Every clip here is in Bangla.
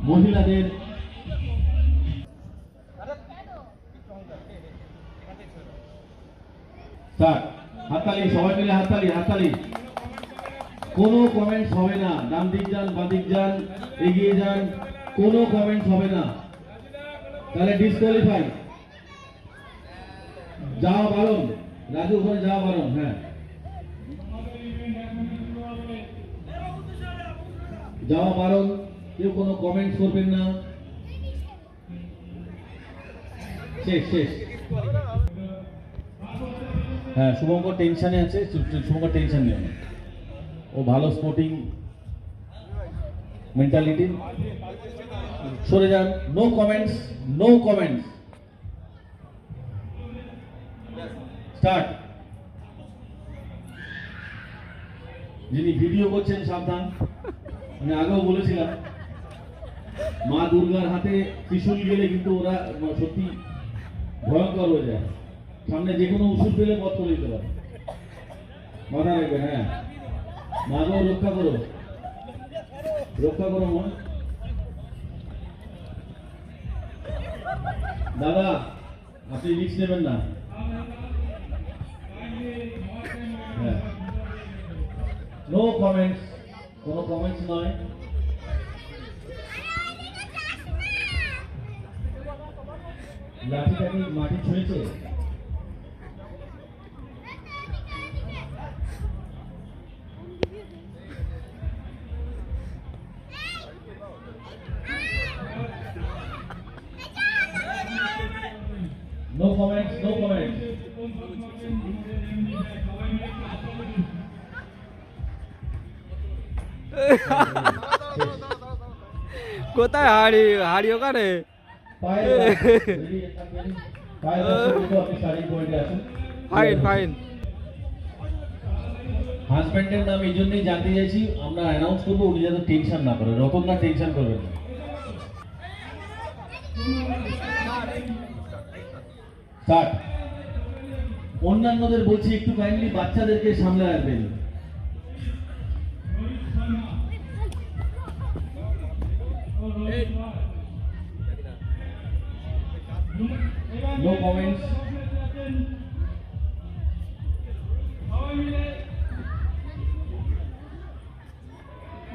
মহিলাদের স্টার্ট। হাততালি, সবাই মিলে হাততালি হাততালি। কোনো কমেন্টস হবে না, ডান দিক যান বাঁ দিক যান এগিয়ে যান, কোনো কমেন্টস হবে না, তাহলে ডিসকোয়ালিফাই। যাওয়া বারণ, রাজু ওখানে যাওয়া বারণ। হ্যাঁ, যাওয়া বারণ, কেউ কোনো কমেন্টস করবেন না। শেষ শেষ। হ্যাঁ, শুভঙ্কর টেনশনে আছে, শুভঙ্কর টেনশন নেই, ও ভালো স্পোর্টিং মেন্টালিটি। সরে যান, no comments, no comments. Start. যিনি ভিডিও করছেন সাবধান, আমি আগেও বলেছিলাম মা দুর্গার হাতে ত্রিশূল গেলে কিন্তু ওরা সত্যি ভয়ঙ্কর হয়ে যায়, সামনে যে কোনো ওষুধ পেলে পথ করে দিতে পারে, মাথা রাখবেন। হ্যাঁ, মাকেও রক্ষা করো, রক্ষা করো মা। দাদা আপনি রিস্ক নেবেন না। হ্যাঁ, নো কমেন্টস, কোনো কমেন্টস নয়। লাঠিটা কি মাটি ছুঁয়েছে? No comments, no comments. কোথায় হাড়ি হাড়ি ওখানে? Fine fine. হাজবেন্ডের নাম এই জন্যই জানতে চাইছি, আমরা অ্যানাউন্স করবো, উনি যাতে টেনশন না করে, রতন না টেনশন করবেন না। স্টার্ট। অন্যান্যদের বলছি একটু কাইন্ডলি বাচ্চাদেরকে সামলে রাখবেন। No comments.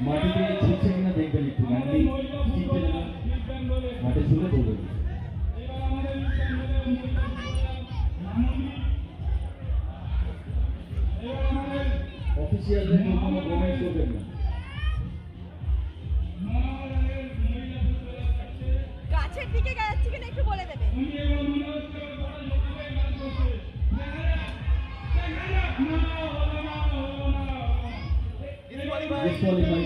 মাটিতে ছুটছে কিনা দেখবেন একটু কাইন্ডলি, ঠিকছে কিনা মাটি ছুটে পড়বেন। অফিসিয়ালদের কোনো কমেন্ট করবেন না। গাছের দিকে যাচ্ছে কিনা একটু বলে দেবে। Disqualify.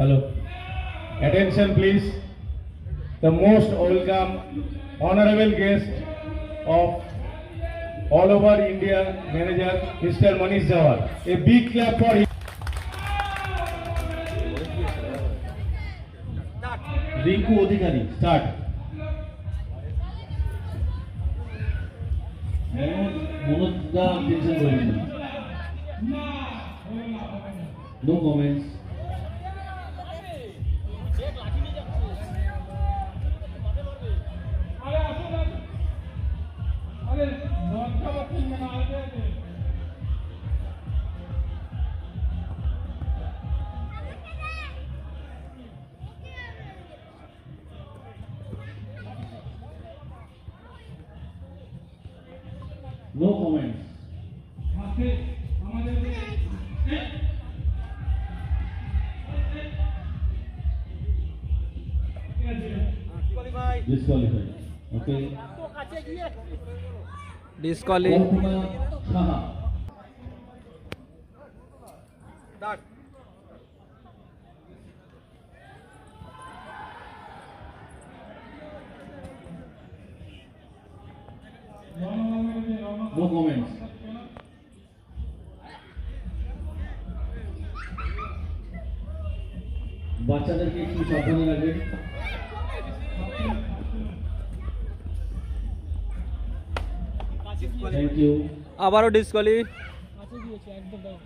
Hello. Attention please. The most welcome honorable guest of all over India manager Mr. Manish Jawar. A big clap for him. Rinku Adhikari. Start. মনোজদা টেনশন করবেন না। No comments. No comments. Disqualify. Okay, disqualify. Kalpana Saha. No comments. বাচ্চাদেরকে একটু সাবধানে রাখবেন। Thank you. আবারও ডিসকোয়ালি।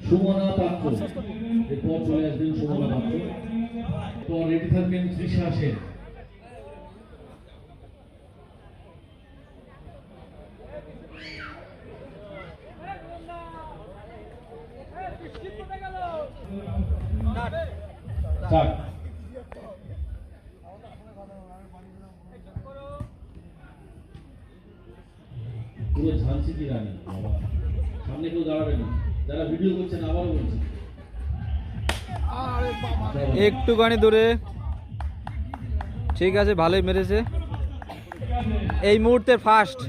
সুমনা পাত্র, এরপর চলে আসবেন সুমনা পাত্র, এরপর রেডি থাকবেন তৃষা সেন। স্টার্ট। পুরো ঝাঁসি কি রানী বাবা, সামনে কেউ দাঁড়াবে না, যারা ভিডিও করছেন আবারও বলছি একটুখানি দূরে। ঠিক আছে, ভালোই মেরেছে এই মুহূর্তে ফার্স্ট।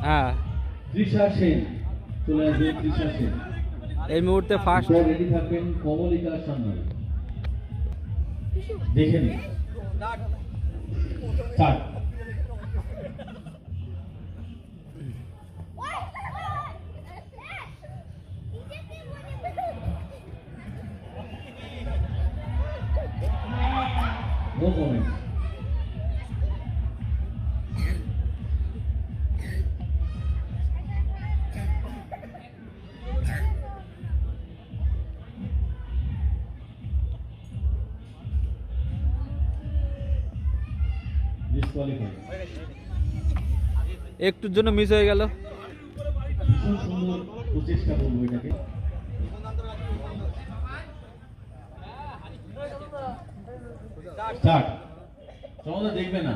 হ্যাঁ, তৃষা সেন চলে আসবেন, তৃষা সেন। এই মুহূর্তে ফার্স্ট। রেডি থাকবেন কমলিকা সান্যাল। দেখে নিন। স্টার্ট। No comment. ডিসকোয়ালিফাই। একটুর জন্য মিস হয়ে গেল। ভীষণ সুন্দর প্রচেষ্টা করবো এটাকে। স্টার্ট। তোমাদের দেখবে না।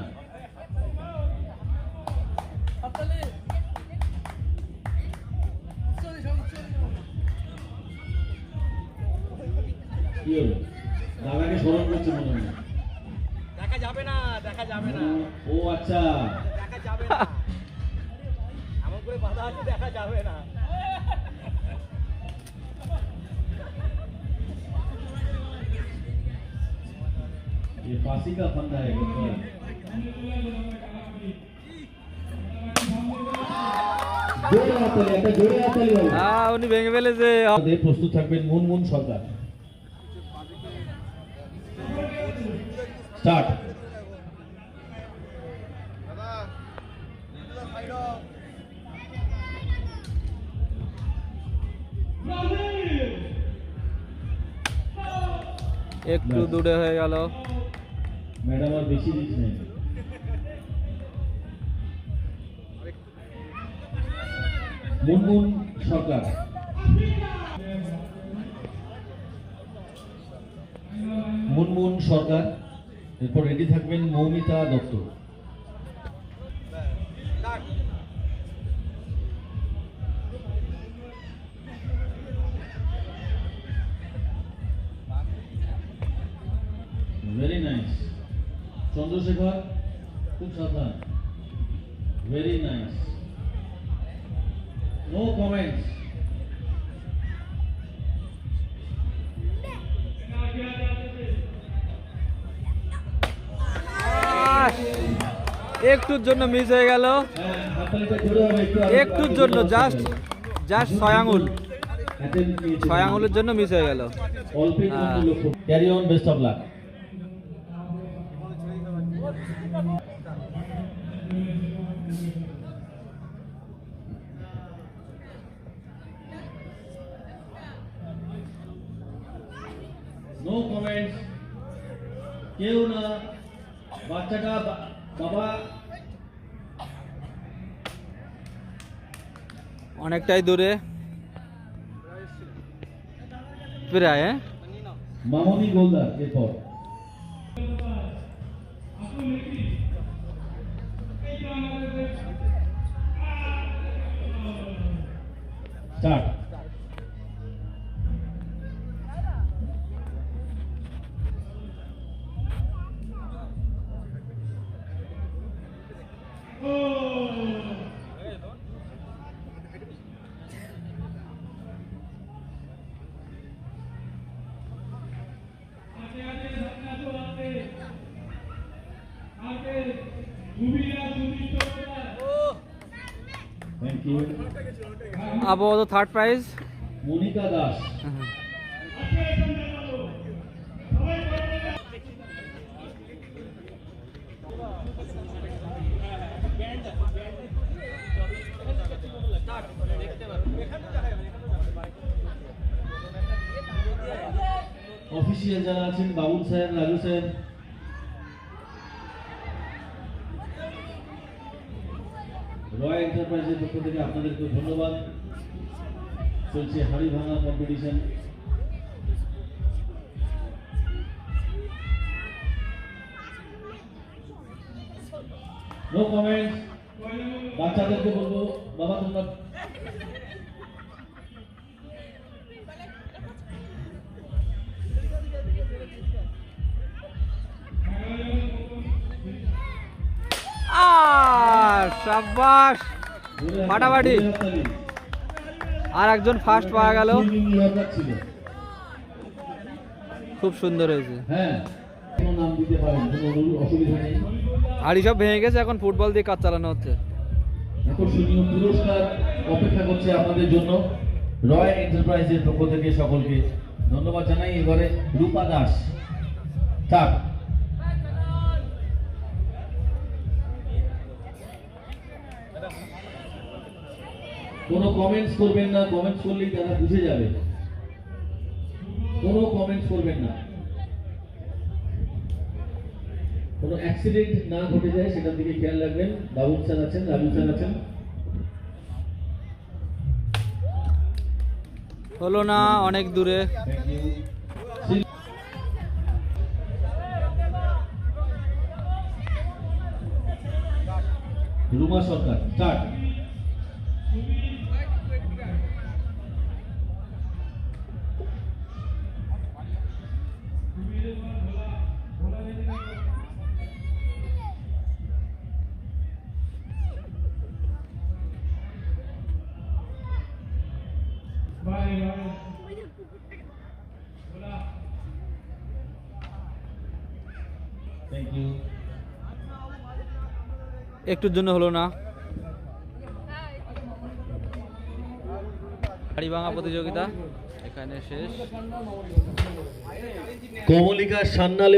কি হলো? দাদাকে স্মরণ করছে মনে হয়। দেখা যাবে না, দেখা যাবে না, ও আচ্ছা, দেখা যাবে না, এমন করে বাধা আছে, দেখা যাবে না। ये फांसी का फंदा है बिल्कुल। জোরে হাততালি, একটা জোরে হাততালি বলো। হ্যাঁ, উনি ভেঙে ফেলেছে। আমাদের প্রস্তুত থাকবেন মুনমুন সরকার। স্টার্ট। একটু দূরে হয়ে গেল। ম্যাডাম আর বেশি রিস্ক নেই। মুনমুন সরকার। মুনমুন সরকার, এরপর রেডি থাকবেন মৌমিতা দত্ত। Very nice. চন্দ্রশেখর, খুব সাবধান। Very nice. No comments. একটুর জন্য মিস হয়ে গেল। একটুর জন্য, জাস্ট 6 আঙুল, 6 আঙুলের জন্য মিস হয়ে গেল। Carry on, best of luck. No comments. কেউ না, বাচ্চাটা বাবা অনেকটাই দূরে প্রায়। হ্যাঁ, মামনি গোলদার। এরপর স্টার্ট। Thank you. আপাতত third prize. Monika Das. Official যারা আছেন, বাবুল স্যার, রাজু স্যার, রয় এন্টারপ্রাইজের পক্ষ থেকে আপনাদেরকে ধন্যবাদ। চলছে হাড়ি ভাঙা কম্পিটিশন। No comment. বাচ্চাদেরকে বলবো, বাবা তোমরা সাবাস, ফাটাফাটি। আর একজন ফার্স্ট পাওয়া গেল, খুব সুন্দর হয়েছে। হ্যাঁ, কোনো নাম দিতে পারেন, কোনো অসুবিধা নেই। হাড়ি সব ভেঙে গেছে, এখন ফুটবল দিয়ে কাজ চালানো হচ্ছে। আকর্ষণীয় পুরস্কার অপেক্ষা করছে আপনাদের জন্য। রয় এন্টারপ্রাইজের পক্ষ থেকে সকলকে ধন্যবাদ জানাই। এবারে রূপা দাস। থাক, কোনো কমেন্টস করবেন না, কমেন্টস করলেই তারা বুঝে যাবে। কোনো কমেন্টস করবেন না, কোনো অ্যাক্সিডেন্ট না ঘটে যায় সেটার দিকে খেয়াল রাখবেন। বাবুল স্যার আছেন, রাজু স্যার আছেন। হলো না, অনেক দূরে। Thank you. Ruma Sarkar. Start. Thank you. একটুর জন্য হলো না। হাড়ি ভাঙা প্রতিযোগিতা এখানে শেষ। কমলিকা সান্নাল